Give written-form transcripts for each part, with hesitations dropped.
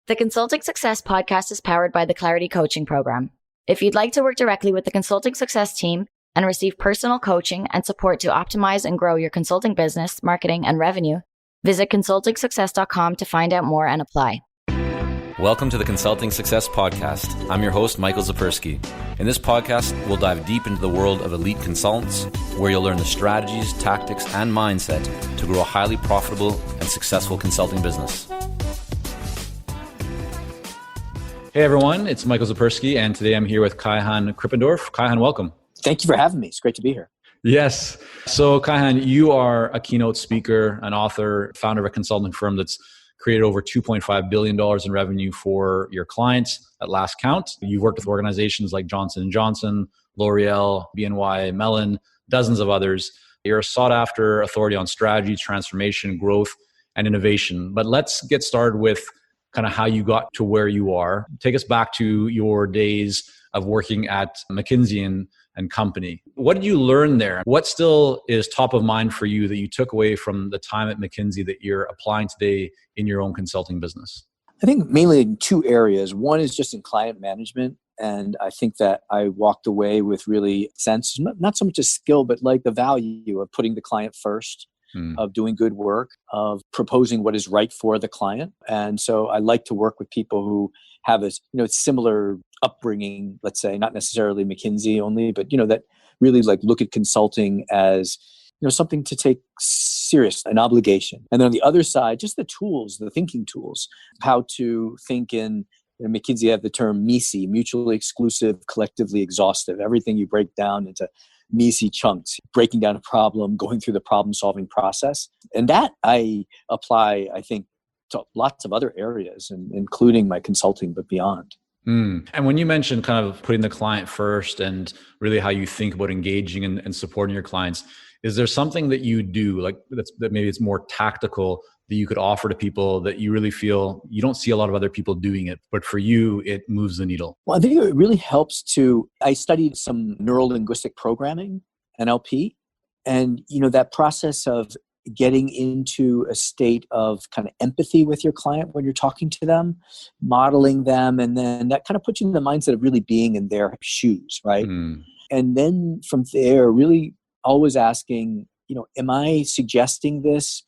The Consulting Success podcast is powered by the Clarity Coaching Program. If you'd like to work directly with the Consulting Success team and receive personal coaching and support to optimize and grow your consulting business, marketing, and revenue, visit consultingsuccess.com to find out more and apply. Welcome to the Consulting Success Podcast. I'm your host, Michael Zapersky. In this podcast, we'll dive deep into the world of elite consultants, where you'll learn the strategies, tactics, and mindset to grow a highly profitable and successful consulting business. Hey everyone, it's Michael Zapersky, and today I'm here with Kaihan Krippendorff. Kaihan, welcome. Thank you for having me. It's great to be here. Yes. So Kaihan, you are a keynote speaker, an author, founder of a consulting firm that's created over $2.5 billion in revenue for your clients at last count. You've worked with organizations like Johnson & Johnson, L'Oreal, BNY Mellon, dozens of others. You're a sought-after authority on strategy, transformation, growth, and innovation. But let's get started with kind of how you got to where you are. Take us back to your days of working at McKinsey and Company. What did you learn there? What still is top of mind for you that you took away from the time at McKinsey that you're applying today in your own consulting business? I think mainly in two areas. One is just in client management. And I think that I walked away with really sense, not so much a skill, but like the value of putting the client first, of doing good work, of proposing what is right for the client. And so I like to work with people who have a similar upbringing, let's say, not necessarily McKinsey only, but that really like look at consulting as something to take serious, an obligation. And then on the other side, just the tools, the thinking tools, how to think in McKinsey have the term MECE, mutually exclusive, collectively exhaustive. Everything you break down into MECE chunks, breaking down a problem, going through the problem-solving process. And that I apply, I think, to lots of other areas, including my consulting, but beyond. And when you mentioned kind of putting the client first and really how you think about engaging and supporting your clients, is there something that you do that maybe it's more tactical that you could offer to people that you really feel you don't see a lot of other people doing it, but for you, it moves the needle? Well, I think it really helps I studied some neuro-linguistic programming, NLP, and that process of getting into a state of kind of empathy with your client when you're talking to them, modeling them, and then that kind of puts you in the mindset of really being in their shoes, right? And then from there, really always asking, am I suggesting this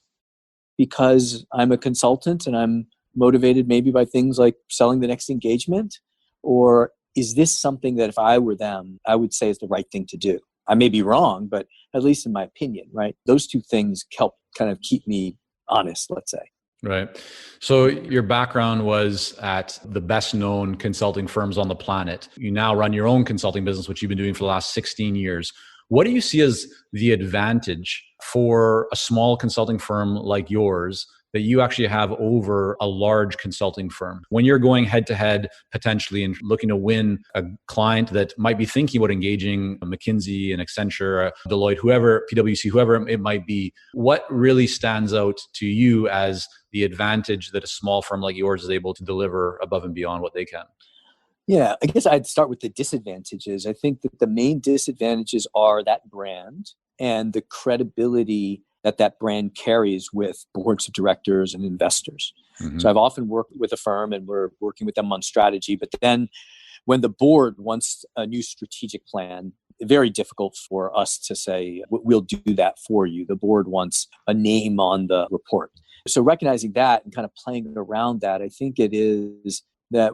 because I'm a consultant and I'm motivated maybe by things like selling the next engagement? Or is this something that if I were them, I would say is the right thing to do? I may be wrong, but at least in my opinion, right? Those two things help kind of keep me honest, let's say. Right. So your background was at the best known consulting firms on the planet. You now run your own consulting business, which you've been doing for the last 16 years. What do you see as the advantage for a small consulting firm like yours that you actually have over a large consulting firm? When you're going head to head potentially and looking to win a client that might be thinking about engaging a McKinsey, an Accenture, Deloitte, whoever, PwC, whoever it might be, what really stands out to you as the advantage that a small firm like yours is able to deliver above and beyond what they can? Yeah, I guess I'd start with the disadvantages. I think that the main disadvantages are that brand and the credibility that brand carries with boards of directors and investors. So I've often worked with a firm and we're working with them on strategy, but then when the board wants a new strategic plan, very difficult for us to say, we'll do that for you. The board wants a name on the report. So recognizing that and kind of playing around that, I think it is that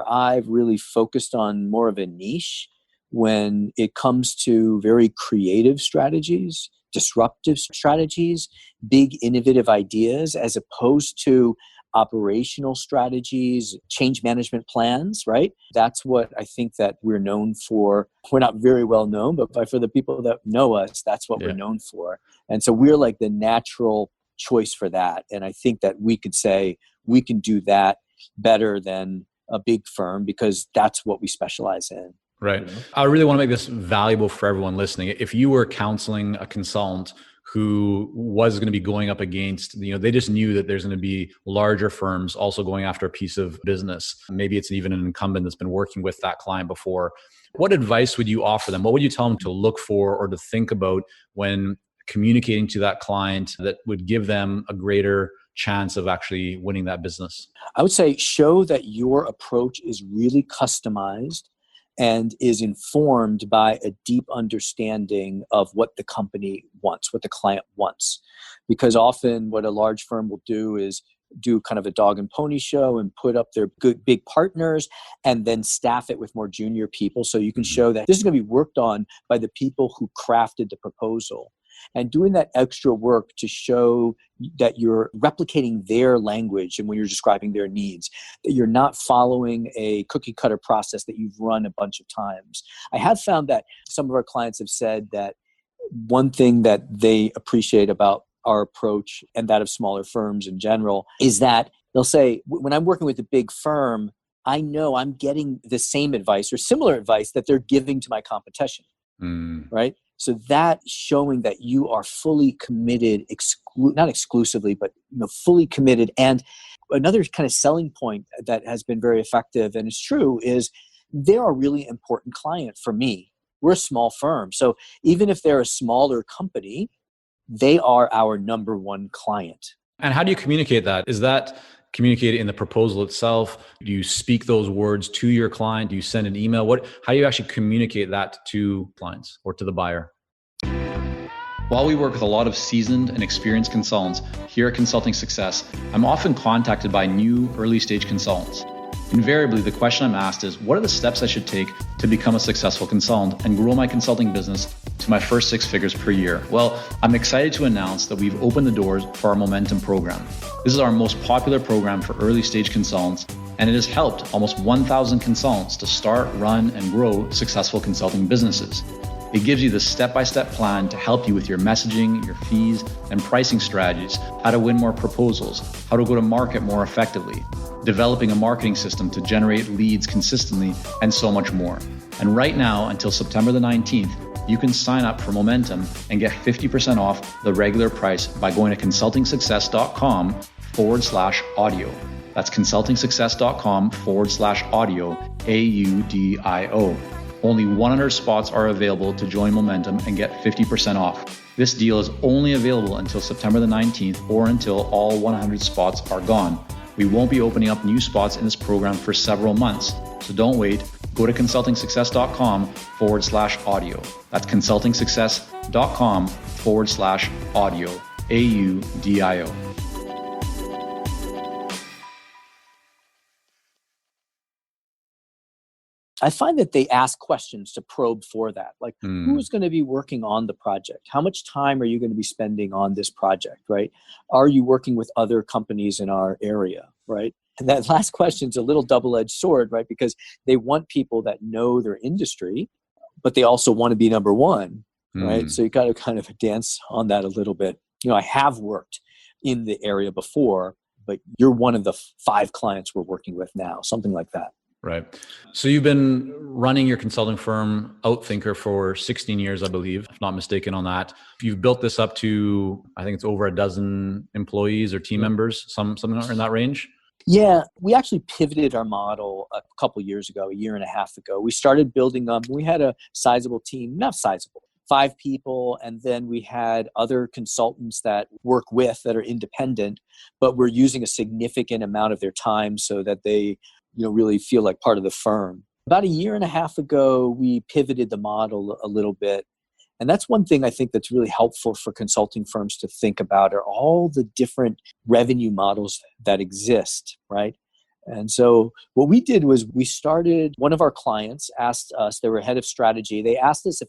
I've really focused on more of a niche when it comes to very creative strategies, disruptive strategies, big innovative ideas, as opposed to operational strategies, change management plans, right? That's what I think that we're known for. We're not very well known, but for the people that know us, that's what we're known for. And so we're like the natural choice for that. And I think that we could say we can do that better than a big firm because that's what we specialize in. Right. I really want to make this valuable for everyone listening. If you were counseling a consultant who was going to be going up against, they just knew that there's going to be larger firms also going after a piece of business. Maybe it's even an incumbent that's been working with that client before. What advice would you offer them? What would you tell them to look for or to think about when communicating to that client that would give them a greater chance of actually winning that business? I would say show that your approach is really customized and is informed by a deep understanding of what the company wants, what the client wants. Because often what a large firm will do is do kind of a dog and pony show and put up their good big partners and then staff it with more junior people. So you can show that this is going to be worked on by the people who crafted the proposal. And doing that extra work to show that you're replicating their language and when you're describing their needs, that you're not following a cookie cutter process that you've run a bunch of times. I have found that some of our clients have said that one thing that they appreciate about our approach and that of smaller firms in general is that they'll say, when I'm working with a big firm, I know I'm getting the same advice or similar advice that they're giving to my competition, right? So that showing that you are fully committed, not exclusively, but fully committed. And another kind of selling point that has been very effective and is true is they're a really important client for me. We're a small firm. So even if they're a smaller company, they are our number one client. And how do you communicate that? Is that communicated in the proposal itself? Do you speak those words to your client? Do you send an email? How do you actually communicate that to clients or to the buyer? While we work with a lot of seasoned and experienced consultants here at Consulting Success, I'm often contacted by new early stage consultants. Invariably, the question I'm asked is, what are the steps I should take to become a successful consultant and grow my consulting business to my first 6 figures per year? Well, I'm excited to announce that we've opened the doors for our Momentum program. This is our most popular program for early stage consultants, and it has helped almost 1,000 consultants to start, run, and grow successful consulting businesses. It gives you the step-by-step plan to help you with your messaging, your fees, and pricing strategies, how to win more proposals, how to go to market more effectively, developing a marketing system to generate leads consistently, and so much more. And right now, until September the 19th, you can sign up for Momentum and get 50% off the regular price by going to consultingsuccess.com/audio. That's consultingsuccess.com/audio, AUDIO. Only 100 spots are available to join Momentum and get 50% off. This deal is only available until September the 19th or until all 100 spots are gone. We won't be opening up new spots in this program for several months, so don't wait. Go to consultingsuccess.com/audio. That's consultingsuccess.com/audio, AUDIO. I find that they ask questions to probe for that. Like, who's going to be working on the project? How much time are you going to be spending on this project, right? Are you working with other companies in our area, right? And that last question is a little double-edged sword, right? Because they want people that know their industry, but they also want to be number one, right? So you got to kind of dance on that a little bit. I have worked in the area before, but you're one of the 5 clients we're working with now, something like that. Right. So you've been running your consulting firm, Outthinker, for 16 years, I believe, if not mistaken on that. You've built this up to, I think it's over a dozen employees or team members, something in that range. Yeah, we actually pivoted our model a couple years ago, a year and a half ago. We started building up. We had a sizable team, not sizable, 5 people, and then we had other consultants that work with that are independent, but we're using a significant amount of their time so that they really feel like part of the firm. About a year and a half ago, we pivoted the model a little bit. And that's one thing I think that's really helpful for consulting firms to think about are all the different revenue models that exist, right? And so what we did was one of our clients asked us, they were head of strategy. They asked us if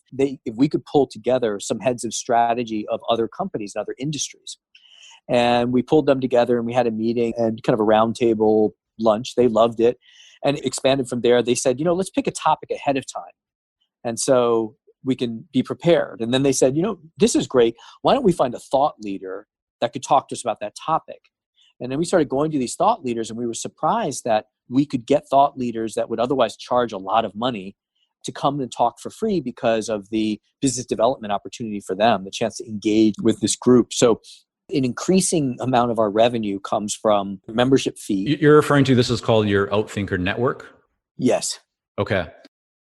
we could pull together some heads of strategy of other companies and other industries. And we pulled them together and we had a meeting and kind of a roundtable lunch. They loved it and expanded from there. They said, let's pick a topic ahead of time. And so we can be prepared. And then they said, this is great. Why don't we find a thought leader that could talk to us about that topic? And then we started going to these thought leaders and we were surprised that we could get thought leaders that would otherwise charge a lot of money to come and talk for free because of the business development opportunity for them, the chance to engage with this group. So an increasing amount of our revenue comes from membership fee. You're referring to, this is called your Outthinker network? Yes. Okay.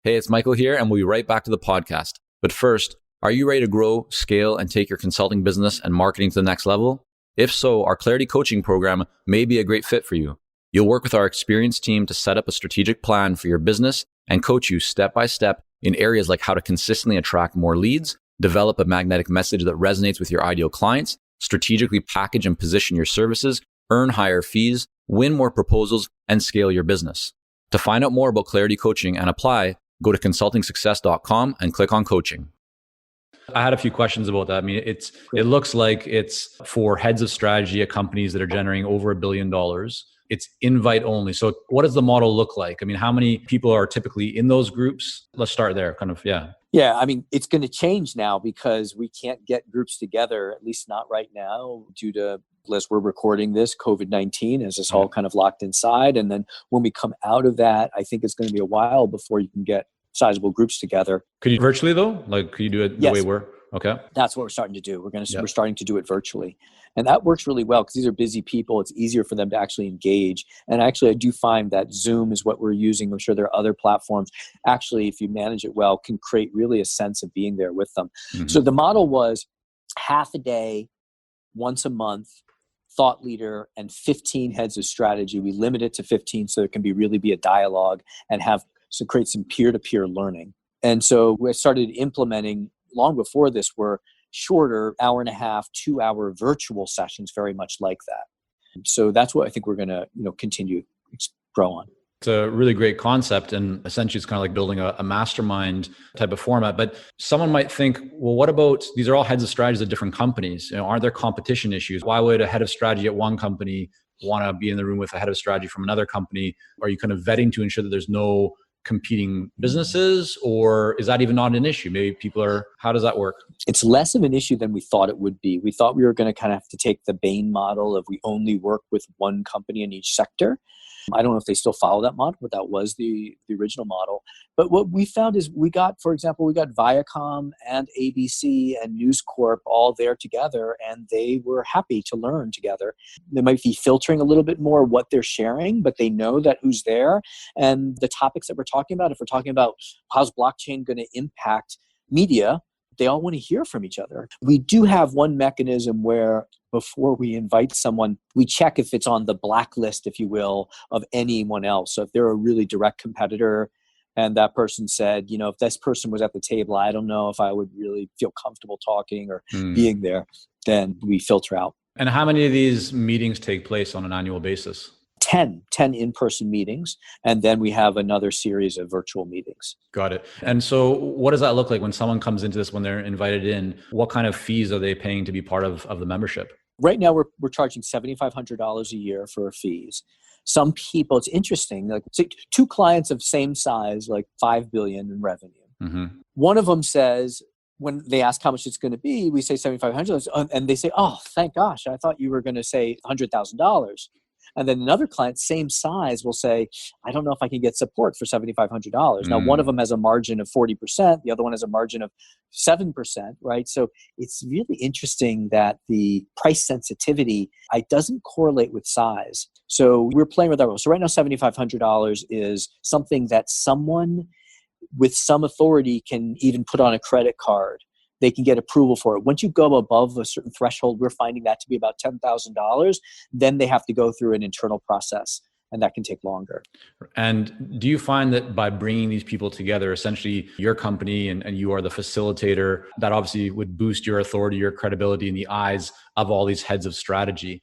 Hey, it's Michael here, and we'll be right back to the podcast. But first, are you ready to grow, scale, and take your consulting business and marketing to the next level? If so, our Clarity Coaching program may be a great fit for you. You'll work with our experienced team to set up a strategic plan for your business and coach you step by step in areas like how to consistently attract more leads, develop a magnetic message that resonates with your ideal clients, strategically package and position your services, earn higher fees, win more proposals, and scale your business. To find out more about Clarity Coaching and apply, go to consultingsuccess.com and click on coaching. I had a few questions about that. I mean, it looks like it's for heads of strategy at companies that are generating over $1 billion. It's invite only. So what does the model look like? I mean, how many people are typically in those groups? Let's start there, Yeah. Yeah, I mean, it's going to change now because we can't get groups together, at least not right now, due to, as we're recording this, COVID-19, as it's all kind of locked inside. And then when we come out of that, I think it's going to be a while before you can get sizable groups together. Could you virtually though? Like, could you do it the way we're? Okay. That's what we're starting to do. We're starting to do it virtually. And that works really well because these are busy people. It's easier for them to actually engage. And actually, I do find that Zoom is what we're using. I'm sure there are other platforms. Actually, if you manage it well, can create really a sense of being there with them. Mm-hmm. So the model was half a day, once a month, thought leader, and 15 heads of strategy. We limit it to 15 so there can really be a dialogue and create some peer-to-peer learning. And so we started implementing long before this were shorter 1.5-hour, 2-hour virtual sessions, very much like that. So that's what I think we're going to continue to grow on. It's a really great concept, and essentially it's kind of like building a mastermind type of format. But someone might think, well, what about, these are all heads of strategies at different companies. Aren't there competition issues? Why would a head of strategy at one company want to be in the room with a head of strategy from another company? Are you kind of vetting to ensure that there's no competing businesses, or is that even not an issue? Maybe how does that work? It's less of an issue than we thought it would be. We thought we were going to kind of have to take the Bain model of we only work with one company in each sector. I don't know if they still follow that model, but that was the original model. But what we found is for example, we got Viacom and ABC and News Corp all there together, and they were happy to learn together. They might be filtering a little bit more what they're sharing, but they know that who's there. And the topics that we're talking about, if we're talking about how's blockchain going to impact media, they all want to hear from each other. We do have one mechanism where before we invite someone, we check if it's on the blacklist, if you will, of anyone else. So if they're a really direct competitor and that person said, if this person was at the table, I don't know if I would really feel comfortable talking or being there, then we filter out. And how many of these meetings take place on an annual basis? 10 in-person meetings, and then we have another series of virtual meetings. Got it. And so what does that look like when someone comes into this, when they're invited in? What kind of fees are they paying to be part of the membership? Right now, we're charging $7,500 a year for fees. Some people, it's interesting, like two clients of same size, like $5 billion in revenue. Mm-hmm. One of them says, when they ask how much it's going to be, we say $7,500, and they say, "Oh, thank gosh, I thought you were going to say $100,000. And then another client, same size, will say, "I don't know if I can get support for $7,500. Now, one of them has a margin of 40%. The other one has a margin of 7%, right? So it's really interesting that the price sensitivity doesn't correlate with size. So we're playing with our rules. So right now, $7,500 is something that someone with some authority can even put on a credit card. They can get approval for it. Once you go above a certain threshold, we're finding that to be about $10,000. Then they have to go through an internal process, and that can take longer. And do you find that by bringing these people together, essentially your company and you are the facilitator, that obviously would boost your authority, your credibility in the eyes of all these heads of strategy?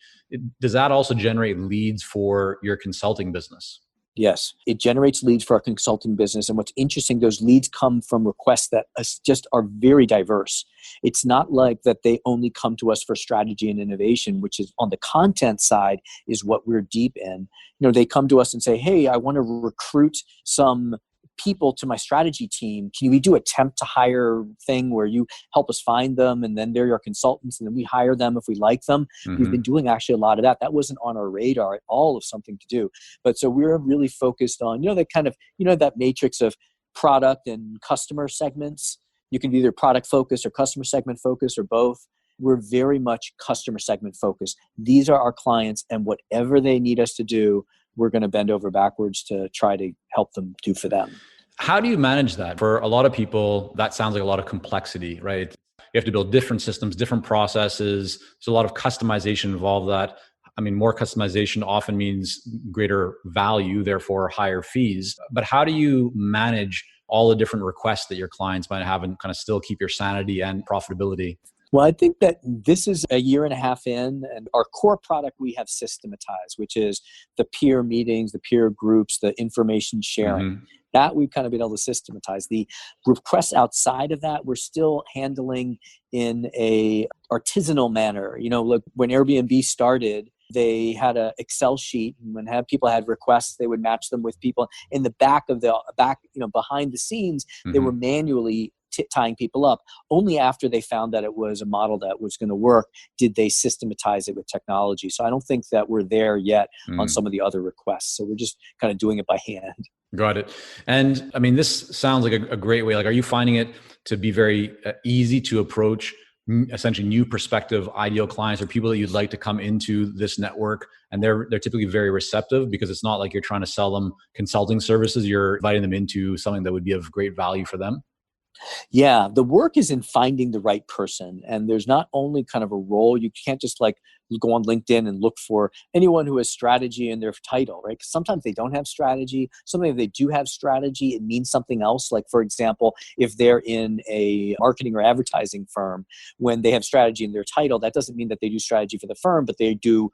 Does that also generate leads for your consulting business? Yes, it generates leads for our consulting business. And what's interesting, those leads come from requests that just are very diverse. It's not like that they only come to us for strategy and innovation, which is on the content side is what we're deep in. They come to us and say, "Hey, I want to recruit some people to my strategy team. Can we do a temp to hire thing where you help us find them and then they're your consultants and then we hire them if we like them?" Mm-hmm. We've been doing actually a lot of that. That wasn't on our radar at all of something to do. But so we're really focused on, that kind of, that matrix of product and customer segments. You can be either product focused or customer segment focused or both. We're very much customer segment focused. These are our clients, and whatever they need us to do, we're going to bend over backwards to try to help them do for them. How do you manage that? For a lot of people, that sounds like a lot of complexity, right? you have to build different systems, different processes. There's a lot of customization involved that. I mean, more customization often means greater value, therefore higher fees. But how do you manage all the different requests that your clients might have and kind of still keep your sanity and profitability? Well, I think that this is a year and a half in, and our core product we have systematized, which is the peer meetings, the peer groups, the information sharing. That we've kind of been able to systematize. The requests outside of that, we're still handling in a artisanal manner. Look, when Airbnb started, they had an Excel sheet, and when people had requests, they would match them with people in the back, behind the scenes. They were manually tying people up. Only after they found that it was a model that was going to work did they systematize it with technology. So I don't think that we're there yet on some of the other requests. So we're just kind of doing it by hand. Got it. And I mean, this sounds like a great way. Like, are you finding it to be very easy to approach essentially new prospective ideal clients or people that you'd like to come into this network? And they're typically very receptive because it's not like you're trying to sell them consulting services. You're inviting them into something that would be of great value for them. Yeah, the work is in finding the right person. And there's not only kind of a role, you can't just like go on LinkedIn and look for anyone who has strategy in their title, right? Because sometimes they don't have strategy. Sometimes if they do have strategy, it means something else. Like, for example, if they're in a marketing or advertising firm, when they have strategy in their title, that doesn't mean that they do strategy for the firm, but they do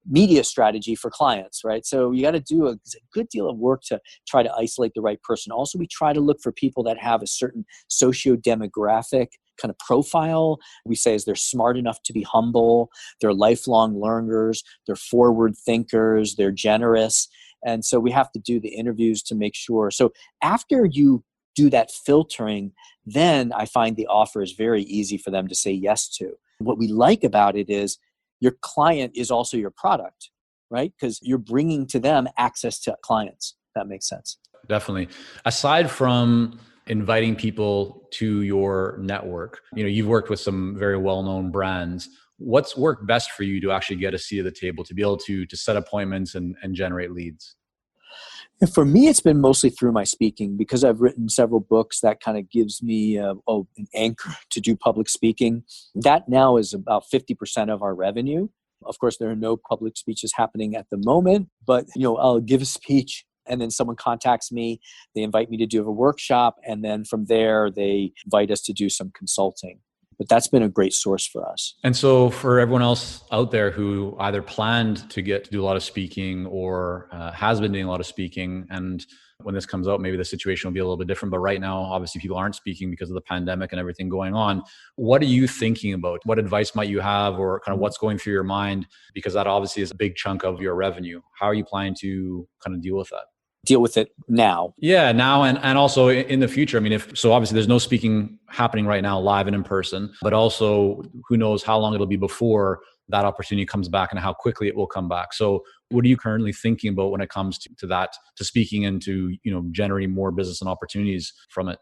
media strategy for clients, right? So you got to do a good deal of work to try to isolate the right person. Also, we try to look for people that have a certain socio-demographic kind of profile. We say is they're smart enough to be humble, they're lifelong learners, they're forward thinkers, they're generous. And so we have to do the interviews to make sure. So after you do that filtering, then I find the offer is very easy for them to say yes to. What we like about it is your client is also your product, right? Because you're bringing to them access to clients. That makes sense. Definitely. Aside from inviting people to your network, you've worked with some very well-known brands. What's worked best for you to actually get a seat at the table, to be able to set appointments and generate leads? And for me, it's been mostly through my speaking, because I've written several books. That kind of gives me an anchor to do public speaking. That now is about 50% of our revenue. Of course, there are no public speeches happening at the moment, but I'll give a speech and then someone contacts me. They invite me to do a workshop, and then from there, they invite us to do some consulting. But that's been a great source for us. And so for everyone else out there who either planned to get to do a lot of speaking or has been doing a lot of speaking, and when this comes out, maybe the situation will be a little bit different. But right now, obviously, people aren't speaking because of the pandemic and everything going on. What are you thinking about? What advice might you have, or kind of what's going through your mind? Because that obviously is a big chunk of your revenue. How are you planning to kind of deal with that? Deal with it now. Yeah, now and also in the future. I mean, so obviously there's no speaking happening right now live and in person, but also who knows how long it'll be before that opportunity comes back and how quickly it will come back. So what are you currently thinking about when it comes to that, to speaking and to, generating more business and opportunities from it?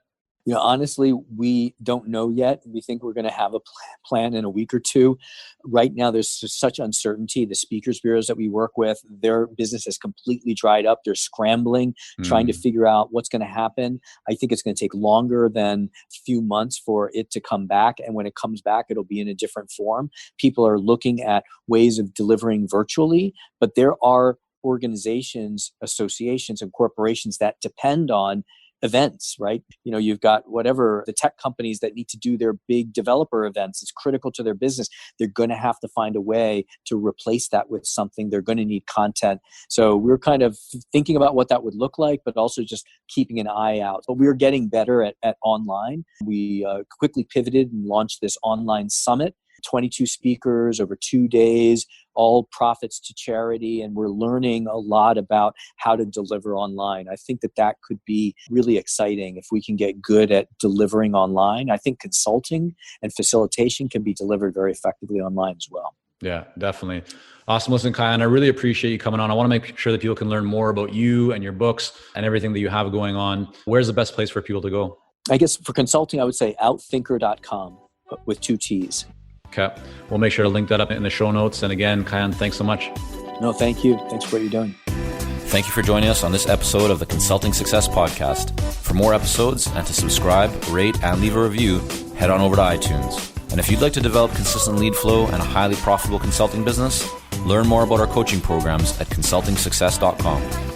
Honestly, we don't know yet. We think we're going to have a plan in a week or two. Right now, there's such uncertainty. The speakers bureaus that we work with, their business has completely dried up. They're scrambling, trying to figure out what's going to happen. I think it's going to take longer than a few months for it to come back. And when it comes back, it'll be in a different form. People are looking at ways of delivering virtually, but there are organizations, associations, and corporations that depend on events, right? You've got whatever the tech companies that need to do their big developer events. It's critical to their business. They're going to have to find a way to replace that with something. They're going to need content. So we're kind of thinking about what that would look like, but also just keeping an eye out. But we're getting better at online. We quickly pivoted and launched this online summit. 22 speakers over 2 days, all profits to charity. And we're learning a lot about how to deliver online. I think that could be really exciting if we can get good at delivering online. I think consulting and facilitation can be delivered very effectively online as well. Yeah, definitely. Awesome. Listen, Kaihan, I really appreciate you coming on. I want to make sure that people can learn more about you and your books and everything that you have going on. Where's the best place for people to go? I guess for consulting, I would say outthinker.com with 2 T's. Okay. We'll make sure to link that up in the show notes. And again, Kaihan, thanks so much. No, thank you. Thanks for what you're doing. Thank you for joining us on this episode of the Consulting Success Podcast. For more episodes and to subscribe, rate, and leave a review, head on over to iTunes. And if you'd like to develop consistent lead flow and a highly profitable consulting business, learn more about our coaching programs at consultingsuccess.com.